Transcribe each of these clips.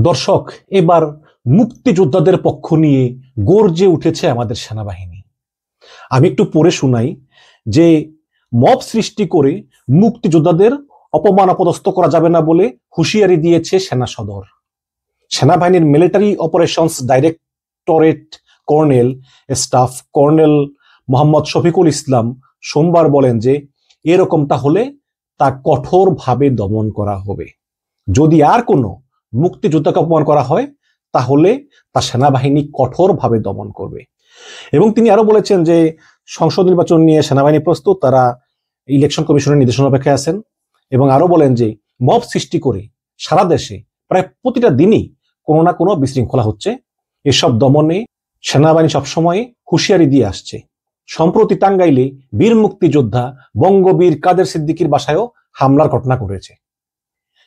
দর্শক, এবার মুক্তিযোদ্ধাদের পক্ষ নিয়ে গর্জে উঠেছে আমাদের সেনাবাহিনী। আমি একটু পড়ে শোনাই যে মব সৃষ্টি করে মুক্তিযোদ্ধাদের অপমান অপদস্থ করা যাবে না বলে হুঁশিয়ারি দিয়েছে সেনা সদর। সেনাবাহিনীর military operations directorate colonel staff colonel Mohammad Shafiqul Islam সোমবার বলেন যে এরকমটা হলে তা কঠোরভাবে দমন করা হবে। যদি আর কোনো মুক্তিযোদ্ধাকে অপমান করা হয় তাহলে তা সেনাবাহিনী কঠোরভাবে দমন করবে। এবং তিনি আরো বলেছেন যে সংসদ নির্বাচন নিয়ে সেনাবাহিনী প্রস্তুত, তারা ইলেকশন কমিশনের নির্দেশনা অপেক্ষায় আছেন। এবং আরো বলেন যে মব সৃষ্টি করে সারা দেশে প্রায় প্রতিটা দিনই কোনো না কোনো বিশৃঙ্খলা হচ্ছে। এসব দমনে সেনাবাহিনী সবসময় হুঁশিয়ারি দিয়ে আসছে। সম্প্রতি টাঙ্গাইলে বীর মুক্তিযোদ্ধা বঙ্গবীর কাদের সিদ্দিকীর বাসায়ও হামলার ঘটনা ঘটেছে।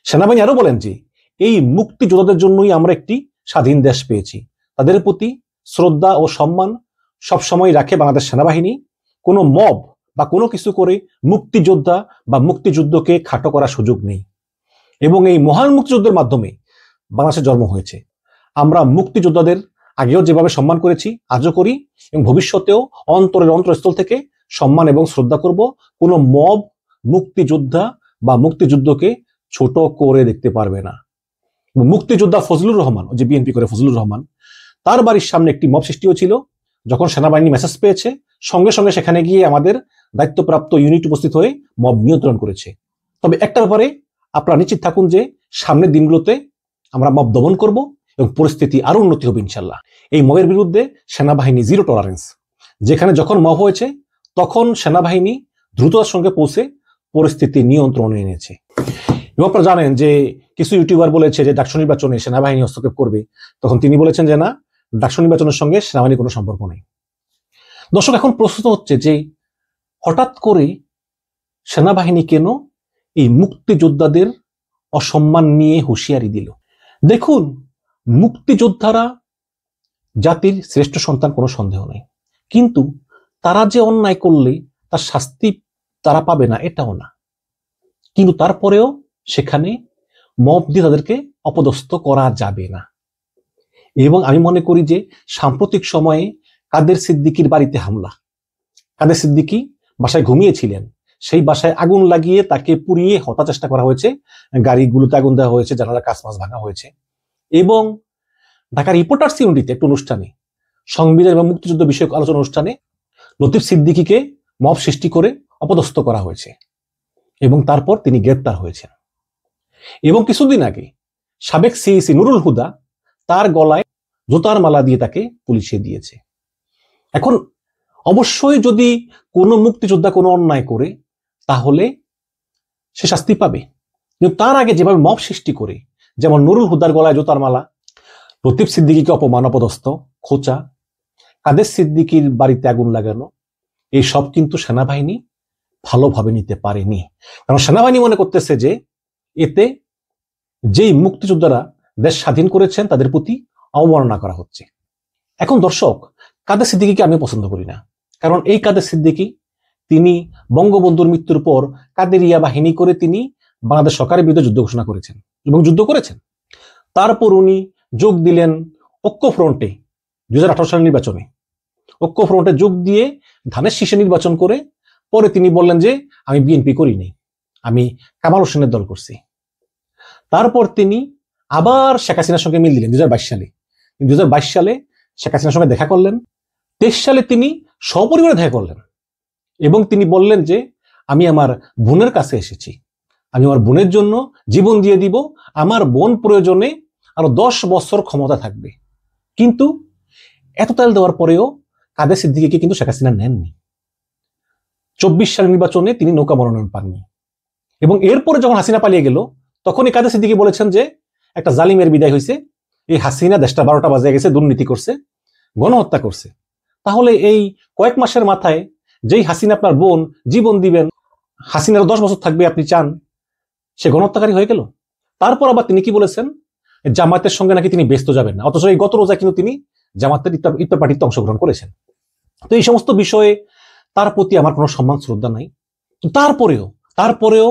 সেনাবাহিনী আরো বলেন যে এই মুক্তিযোদ্ধাদের জন্যই আমরা একটি স্বাধীন দেশ পেয়েছি। তাদের প্রতি শ্রদ্ধা ও সম্মান সবসময় রাখে বাংলাদেশ সেনাবাহিনী। কোনো মব বা কোনো কিছু করে মুক্তিযোদ্ধা বা মুক্তিযুদ্ধকে খাটো করার সুযোগ নেই। এবং এই মহান মুক্তিযুদ্ধের মাধ্যমে বাংলাদেশের জন্ম হয়েছে। আমরা মুক্তিযোদ্ধাদের আগেও যেভাবে সম্মান করেছি আজও করি এবং ভবিষ্যতেও অন্তরের অন্তরস্থল থেকে সম্মান এবং শ্রদ্ধা করব। কোনো মব মুক্তিযোদ্ধা বা মুক্তিযুদ্ধকে ছোট করে দেখতে পারবে না। মুক্তিযোদ্ধা ফজলুর রহমান, যে বিএনপি করে ফজলুর রহমান, তার বাড়ির সামনে একটি মব সৃষ্টি হয়েছিল। যখন সেনাবাহিনী মেসেজ পেয়েছে সঙ্গে সঙ্গে সেখানে গিয়ে আমাদের দায়িত্বপ্রাপ্ত ইউনিট উপস্থিত হয়ে মব নিয়ন্ত্রণ করেছে। তবে একটা ব্যাপারে আপনারা নিশ্চিত থাকুন যে সামনের দিনগুলোতে আমরা মব দমন করব এবং পরিস্থিতি আরো উন্নতি হবে ইনশাল্লাহ। এই মবের বিরুদ্ধে সেনাবাহিনী জিরো টলারেন্স। যেখানে যখন মব হয়েছে তখন সেনাবাহিনী দ্রুততার সঙ্গে পৌঁছে পরিস্থিতি নিয়ন্ত্রণে এনেছে। এবং আপনারা জানেন যে কিছু ইউটিউবার বলেছে যে ডাকসু নির্বাচনে সেনাবাহিনী হস্তক্ষেপ করবে। তখন তিনি বলেছেন যে না, ডাকসু নির্বাচনের সঙ্গে সেনাবাহিনীর কোনো সম্পর্ক নেই। দর্শক, এখন প্রশ্ন হচ্ছে যে হঠাৎ করে সেনাবাহিনী কেন এই মুক্তিযোদ্ধাদের অসম্মান নিয়ে হুঁশিয়ারি দিল? দেখুন, মুক্তিযোদ্ধারা জাতির শ্রেষ্ঠ সন্তান, কোনো সন্দেহ নেই। কিন্তু তারা যে অন্যায় করলে তার শাস্তি তারা পাবে না এটাও না। কিন্তু তারপরেও সেখানে মব দিয়ে তাদেরকে অপদস্থ করা যাবে না। এবং আমি মনে করি যে সাম্প্রতিক সময়ে কাদের সিদ্দিকীর বাড়িতে হামলা, কাদের সিদ্দিকী বাসায় ঘুমিয়েছিলেন, সেই বাসায় আগুন লাগিয়ে তাকে পুড়িয়ে হত্যা চেষ্টা করা হয়েছে, গাড়িগুলোতে আগুন দেওয়া হয়েছে, জানালার কাঁচ মাছ ভাঙা হয়েছে। এবং ঢাকা রিপোর্টার্স ইউনিটিতে একটি অনুষ্ঠানে, সংবিধান এবং মুক্তিযুদ্ধ বিষয়ক আলোচনা অনুষ্ঠানে লতিফ সিদ্দিকীকে মব সৃষ্টি করে অপদস্থ করা হয়েছে এবং তারপর তিনি গ্রেপ্তার হয়েছেন। এবং কিছুদিন আগে সাবেক সিইসি নুরুল হুদা, তার গলায় জুতার মালা দিয়ে তাকে পুলিশে দিয়েছে। এখন অবশ্যই যদি কোনো মুক্তিযোদ্ধা কোনো অন্যায় করে তাহলে সে শাস্তি পাবে, কিন্তু তার আগে যেভাবে মব সৃষ্টি করে, যেমন নুরুল হুদার গলায় জুতার মালা, লতিফ সিদ্দিকীকে অপমান অপদস্থ, খোঁচা, কাদের সিদ্দিকীর বাড়িতে আগুন লাগানো, এই সব কিন্তু সেনাবাহিনী ভালোভাবে নিতে পারেনি। কারণ সেনাবাহিনী মনে করতেছে যে এতে যেই মুক্তিযোদ্ধারা দেশ স্বাধীন করেছেন তাদের প্রতি অবমাননা করা হচ্ছে। এখন দর্শক, কাদের সিদ্দিকীকে আমি পছন্দ করি না। কারণ এই কাদের সিদ্দিকী, তিনি বঙ্গবন্ধুর মৃত্যুর পর কাদেরিয়া বাহিনী করে তিনি বাংলাদেশ সরকারের বিরুদ্ধে যুদ্ধ ঘোষণা করেছেন এবং যুদ্ধ করেছেন। তারপর উনি যোগ দিলেন ঐক্যফ্রন্টে 2018 সালের নির্বাচনে। ঐক্যফ্রন্টে যোগ দিয়ে ধানের শীষে নির্বাচন করে পরে তিনি বললেন যে আমি বিএনপি করিনি, আমি কামাল হোসেনের দল করছি। তারপর তিনি আবার শেখ হাসিনার সঙ্গে মিল দিলেন 2022 সালে। 2022 সালে শেখ হাসিনার সঙ্গে দেখা করলেন। 23 সালে তিনি সপরিবারে দেখা করলেন এবং তিনি বললেন যে আমি আমার বোনের কাছে এসেছি, আমি আমার বোনের জন্য জীবন দিয়ে দিব, আমার বোন প্রয়োজনে আরো 10 বছর ক্ষমতা থাকবে। কিন্তু এত তেল দেওয়ার পরেও কাদের সিদ্দিকীকে কিন্তু শেখ হাসিনা নেননি। 24 সালের নির্বাচনে তিনি নৌকা মনোনয়ন পাননি। এবং এরপরে যখন হাসিনা পালিয়ে গেল তখনই কাদের সিদ্দিকী বলেছেন যে একটা জালিমের বিদায় হয়েছে, এই হাসিনা দেশটা 12টা বাজে গেছে, দুর্নীতি করছে, গণহত্যা করছে। তাহলে এই কয়েক মাসের মাথায় যেই হাসিনা আপনার বোন জীবন দিবেন, হাসিনার 10 বছর থাকবে আপনি চান, সে গণহত্যাকারী হয়ে গেল। তারপর আবার তিনি কি বলেছেন, জামায়াতের সঙ্গে নাকি তিনি ব্যস্ত যাবেন না, অথচ এই গত রোজা কিন্তু তিনি জামায়াতের ইফতার পার্টিতে অংশগ্রহণ করেছেন। তো এই সমস্ত বিষয়ে তার প্রতি আমার কোনো সম্মান শ্রদ্ধা নাই। তারপরেও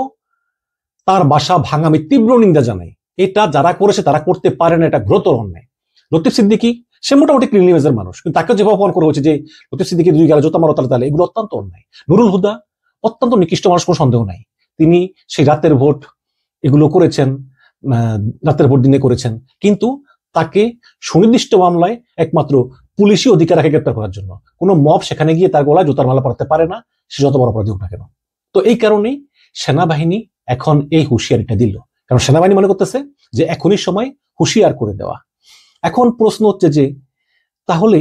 তার বাসা ভাঙা আমি তীব্র নিন্দা জানাই। এটা যারা করেছে তারা করতে পারে না, এটা ঘোরতর অন্যায়। লতিফ সিদ্দিকী সে মোটামুটি ক্লিন ইমেজের মানুষ, কিন্তু তাকে যেভাবে অপমান করা হয়েছে যে লতিফ সিদ্দিকী দুই গালে জোতা মারো তালে, এগুলো অত্যন্ত অন্যায়। নুরুল হুদা অত্যন্ত নিকৃষ্ট মানুষ, কোনো সন্দেহ নাই। তিনি সেই রাতের ভোট এগুলো করেছেন, রাতের ভোট দিনে করেছেন, কিন্তু তাকে সুনির্দিষ্ট মামলায় একমাত্র পুলিশই অধিকার রাখে গ্রেপ্তার করার জন্য। কোনো মব সেখানে গিয়ে তার গলায় জুতার মালা পরাতে পারে না, সে যত বড় অপরাধী হোক না কেন। তো এই কারণেই সেনাবাহিনী এখন এই হুঁশিয়ারিটা দিল, কারণ সেনাবাহিনী মনে করতেছে যে এখনই সময় হুঁশিয়ার করে দেওয়া। এখন প্রশ্ন হচ্ছে যে তাহলে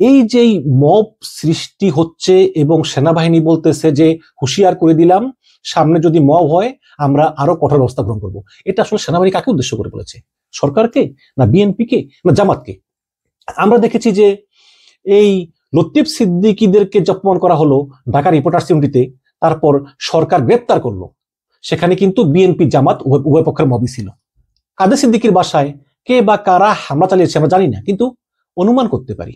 এই যে মব সৃষ্টি হচ্ছে এবং সেনাবাহিনী বলতেছে যে হুঁশিয়ার করে দিলাম, সামনে যদি মব হয় আমরা আরো কঠোর ব্যবস্থা গ্রহণ করবো, এটা আসলে সেনাবাহিনী কাকে উদ্দেশ্য করে বলেছে? সরকারকে, না বিএনপিকে, না জামাতকে? আমরা দেখেছি যে এই লতিফ সিদ্দিকীদেরকে অপমান করা হলো ঢাকা রিপোর্টার্স ইউনিটিতে, তারপর সরকার গ্রেপ্তার করলো, সেখানে কিন্তু বিএনপি জামাত উভয় পক্ষের মবই ছিল। কাদের সিদ্দিকীর বাসায় কে বা কারা হামলা চালিয়েছে আমরা জানি না, কিন্তু অনুমান করতে পারি।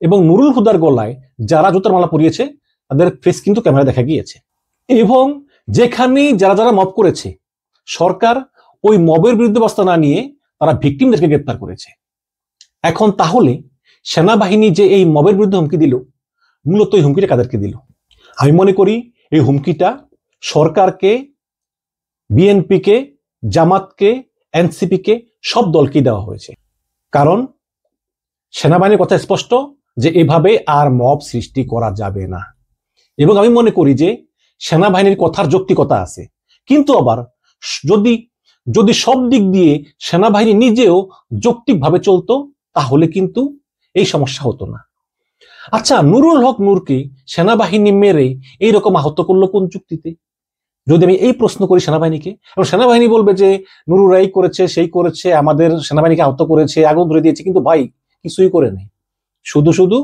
এবং নুরুল হুদার গলায় যারা জুতার মালা পরিয়েছে তাদের ফেস কিন্তু ক্যামেরা দেখা গিয়েছে। এবং যেখানেই যারা যারা মব করেছে, সরকার ওই মবের বিরুদ্ধে ব্যবস্থা না নিয়ে তারা ভিকটিমদেরকে গ্রেপ্তার করেছে। এখন তাহলে সেনাবাহিনী যে এই মবের বিরুদ্ধে হুমকি দিল, মূলত এই হুমকিটা কাদেরকে দিল? আমি মনে করি এই হুমকিটা সরকারকে, বিএনপিকে, জামাতকে, এনসিপিকে, সব দলকেই দেওয়া হয়েছে। কারণ সেনাবাহিনীর কথা স্পষ্ট যে এভাবে আর মব সৃষ্টি করা যাবে না। এবং আমি মনে করি যে সেনাবাহিনীর কথার যৌক্তিকতা আছে, কিন্তু আবার যদি যদি সব দিক দিয়ে সেনাবাহিনী নিজেও যৌক্তিকভাবে চলতো তাহলে কিন্তু এই সমস্যা হতো না। আচ্ছা, নুরুল হক নূরকে সেনাবাহিনী মেরে এইরকম আহত করলো কোন যুক্তিতে? যদি আমি এই প্রশ্ন করি সেনাবাহিনীকে, এবং সেনাবাহিনী বলবে যে নুরুরাই করেছে, সেই করেছে, আমাদের সেনাবাহিনীকে আহত করেছে, আগুন ধরে দিয়েছে, কিন্তু ভাই কিছুই করে নাই। শুধু শুধু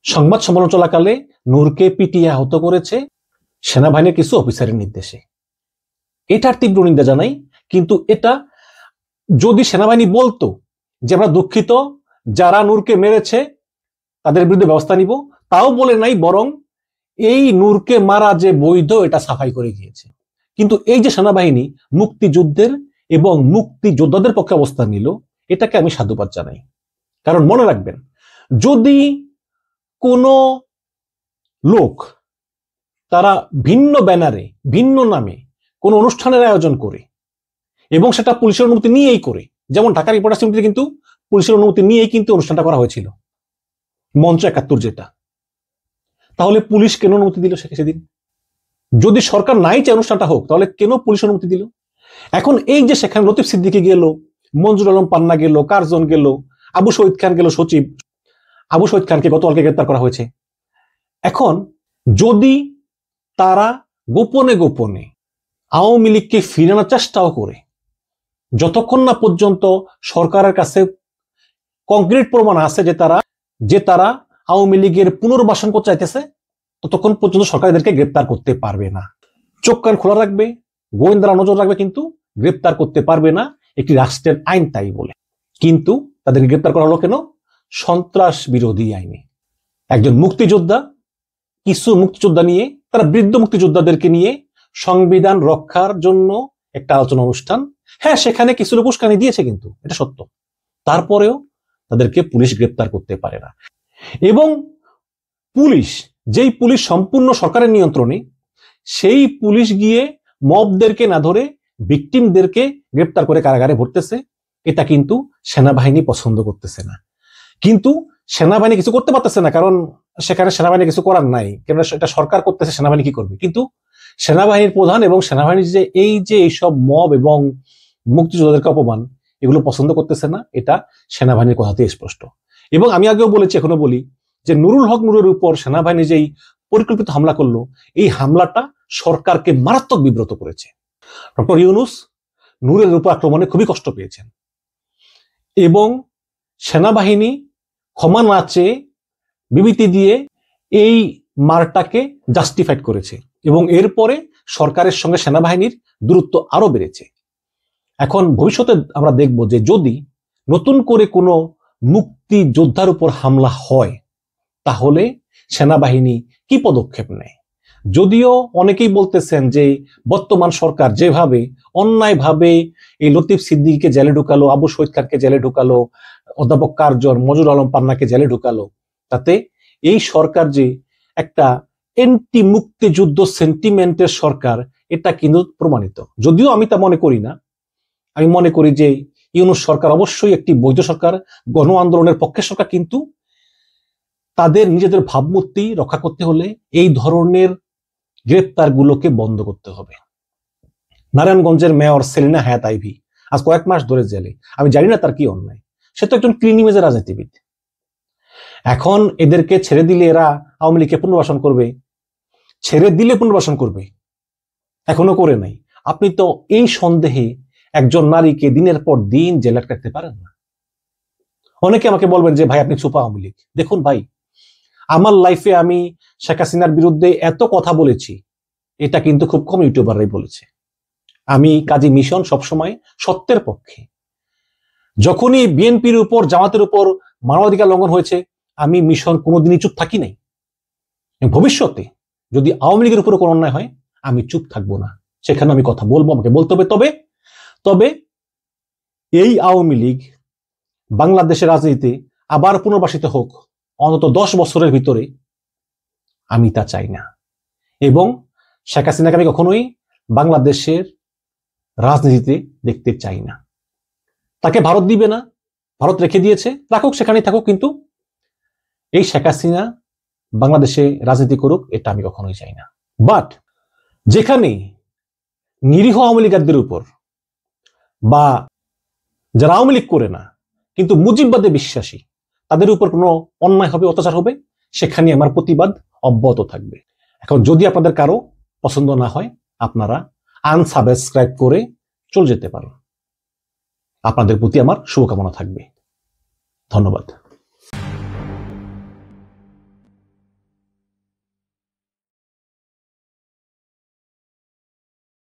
সংবাদ সম্মেলন চলাকালে নূরকে পিটিয়ে আহত করেছে সেনাবাহিনীর কিছু অফিসারের নির্দেশে। এটার তীব্র নিন্দা জানাই। কিন্তু এটা যদি সেনাবাহিনী বলতো যে আমরা দুঃখিত, যারা নূরকে মেরেছে তাদের বিরুদ্ধে ব্যবস্থা নিব, তাও বলে নাই, বরং এই নূরকে মারা যে বৈধ এটা সাফাই করে গিয়েছে। কিন্তু এই যে সেনাবাহিনী মুক্তিযুদ্ধের এবং মুক্তিযোদ্ধাদের পক্ষে অবস্থান নিল, এটাকে আমি সাধুবাদ জানাই। কারণ মনে রাখবেন, যদি কোনো লোক তারা ভিন্ন ব্যানারে, ভিন্ন নামে কোন অনুষ্ঠানের আয়োজন করে এবং সেটা পুলিশের অনুমতি নিয়েই করে, যেমন ঢাকা রিপোর্টার্স ইউনিটিতে কিন্তু পুলিশের অনুমতি নিয়েই কিন্তু অনুষ্ঠানটা করা হয়েছিল, মঞ্চ ৭১ যেটা, তাহলে পুলিশ কেন অনুমতি দিল সেদিন? যদি সরকার নাই চায় অনুষ্ঠানটা হোক, তাহলে কেন পুলিশ অনুমতি দিল? এখন এই যে সেখানে লতিফ সিদ্দিকী গেল, মঞ্জুর আলম পান্না গেল, কার্জন গেল, আবু শহীদ খান গেল, সচিব আবু শহীদ খানকে গতকালকে গ্রেপ্তার করা হয়েছে। এখন যদি তারা গোপনে গোপনে আওয়ামী লীগকে ফিরানোর চেষ্টাও করে, যতক্ষণ না পর্যন্ত সরকারের কাছে কংক্রিট প্রমাণ আছে যে তারা আওয়ামী লীগের পুনর্বাসন করতে চাইতেছে, ততক্ষণ পর্যন্ত সরকার এদেরকে গ্রেপ্তার করতে পারবে না। চোখ কান খোলা রাখবে, গোয়েন্দারা নজর রাখবে, কিন্তু গ্রেপ্তার করতে পারবে না, একটি রাষ্ট্রের আইন তাই বলে। কিন্তু তাদেরকে গ্রেপ্তার করা হলো কেন? সন্ত্রাস বিরোধী আইনে। একজন মুক্তিযোদ্ধা, কিছু মুক্তিযোদ্ধা নিয়ে, তারা বৃদ্ধ মুক্তিযোদ্ধাদেরকে নিয়ে সংবিধান রক্ষার জন্য একটা আলোচনা অনুষ্ঠান, হ্যাঁ সেখানে কিছু লোক উস্কানি দিয়েছে, কিন্তু এটা সত্য, তারপরেও তাদেরকে পুলিশ গ্রেপ্তার করতে পারে না। এবং পুলিশ, যেই পুলিশ সম্পূর্ণ সরকারের নিয়ন্ত্রণে, সেই পুলিশ গিয়ে মবদেরকে না ধরে ভিকটিমদেরকে গ্রেপ্তার করে কারাগারে ভরতেছে, এটা কিন্তু সেনাবাহিনী পছন্দ করতেছে না। কিন্তু সেনাবাহিনী কিছু করতে পারতেছে না, কারণ সেখানে সেনাবাহিনী কিছু করার নাই, কেন এটা সরকার করতেছে, সেনাবাহিনী কি করবে? কিন্তু সেনাবাহিনীর প্রধান এবং সেনাবাহিনীর যে এইসব মব এবং মুক্তিযোদ্ধাদেরকে অপমান, এগুলো পছন্দ করতেছে না, এটা সেনাবাহিনীর কথাতে স্পষ্ট। এবং আমি আগেও বলেছি, এখনো বলি, যে নুরুল হক নূরের উপর সেনাবাহিনী যেই পরিকল্পিত হামলা করলো, এই হামলাটা সরকারকে মারাত্মক বিব্রত করেছে। ডক্টর ইউনূস নূরের উপর আক্রমণে খুবই কষ্ট পেয়েছেন এবং সেনাবাহিনী ক্ষমা না চেয়ে বিবৃতি দিয়ে এই মারটাকে জাস্টিফাইড করেছে এবং এরপরে সরকারের সঙ্গে সেনাবাহিনীর দূরত্ব আরো বেড়েছে। এখন ভবিষ্যতে আমরা দেখব যে যদি নতুন করে কোনো মুক্তিযোদ্ধার উপর হামলা হয়, তাহলে সেনাবাহিনী কি পদক্ষেপ নেয়। যদিও অনেকেই বলতেছেন যে বর্তমান সরকার যেভাবে অন্যায়ভাবে এই লতিফ সিদ্দিকীকে জেলে ঢুকালো, আবু শহীদ খানকে জেলে ঢুকালো, অধ্যাপক কার্জন, মজুর আলম পান্নাকে জেলে ঢুকালো, তাতে এই সরকার যে একটা এন্টি মুক্তিযুদ্ধ সেন্টিমেন্টের সরকার, এটা কিন্তু প্রমাণিত। যদিও আমি তা মনে করি না। আমি মনে করি যে ইউনূস সরকার অবশ্যই একটি বৈধ সরকার, গণ আন্দোলনের পক্ষের সরকার, কিন্তু তাদের নিজেদের ভাবমূর্তি রক্ষা করতে হলে এই ধরনের গ্রেপ্তারগুলোকে বন্ধ করতে হবে। নারায়ণগঞ্জের মেয়র সেলিনা হায়াত আইভী আজ কয়েক মাস ধরে জেলে। আমি জানি না তার কি অন্যায়, সে তো একজন ক্লিন ইমেজের রাজনীতিবিদ। এখন এদেরকে ছেড়ে দিলে এরা আওয়ামী লীগকে পুনর্বাসন করবে, ছেড়ে দিলে পুনর্বাসন করবে, এখনো করে নাই। আপনি তো এই সন্দেহে একজন নারীকে দিনের পর দিন জেলে রাখতে পারেন না। অনেকে আমাকে বলবেন যে ভাই আপনি চুপা আওয়ামী লীগ। দেখুন ভাই, আমার লাইফে আমি শেখ হাসিনার বিরুদ্ধে এত কথা বলেছি, এটা কিন্তু খুব কম ইউটিউবাররাই বলেছে। আমি কাজী মিশন সবসময় সত্যের পক্ষে। যখনই বিএনপির উপর, জামাতের উপর মানবাধিকার লঙ্ঘন হয়েছে, আমি মিশন কোনোদিনই চুপ থাকি নাই। ভবিষ্যতে যদি আওয়ামী লীগের উপরে কোনো অন্যায় হয়, আমি চুপ থাকবো না, সেখানে আমি কথা বলবো, আমাকে বলতে হবে। তবে এই আওয়ামী লীগ বাংলাদেশের রাজনীতিতে আবার পুনর্বাসিত হোক অন্তত 10 বছরের ভিতরে, আমি তা চাই না। এবং শেখ হাসিনাকে আমি কখনোই বাংলাদেশের রাজনীতিতে দেখতে চাই না। তাকে ভারত দিবে না, ভারত রেখে দিয়েছে, রাখুক, সেখানেই থাকুক, কিন্তু এই শেখ হাসিনা বাংলাদেশে রাজনীতি করুক, এটা আমি কখনোই চাই না। বাট যেখানে নিরীহ আওয়ামী লীগারদের উপর, বা যারা আওয়ামী লীগ করে না কিন্তু মুজিববাদে বিশ্বাসী, তাদের উপর কোনো অন্যায় হবে, অত্যাচার হবে, সেখানে আমার প্রতিবাদ অব্যাহত থাকবে। এখন যদি আপনাদের কারো পছন্দ না হয়, আপনারা আনসাবস্ক্রাইব করে চলে যেতে পারেন। আপনাদের প্রতি আমার শুভকামনা থাকবে। ধন্যবাদ।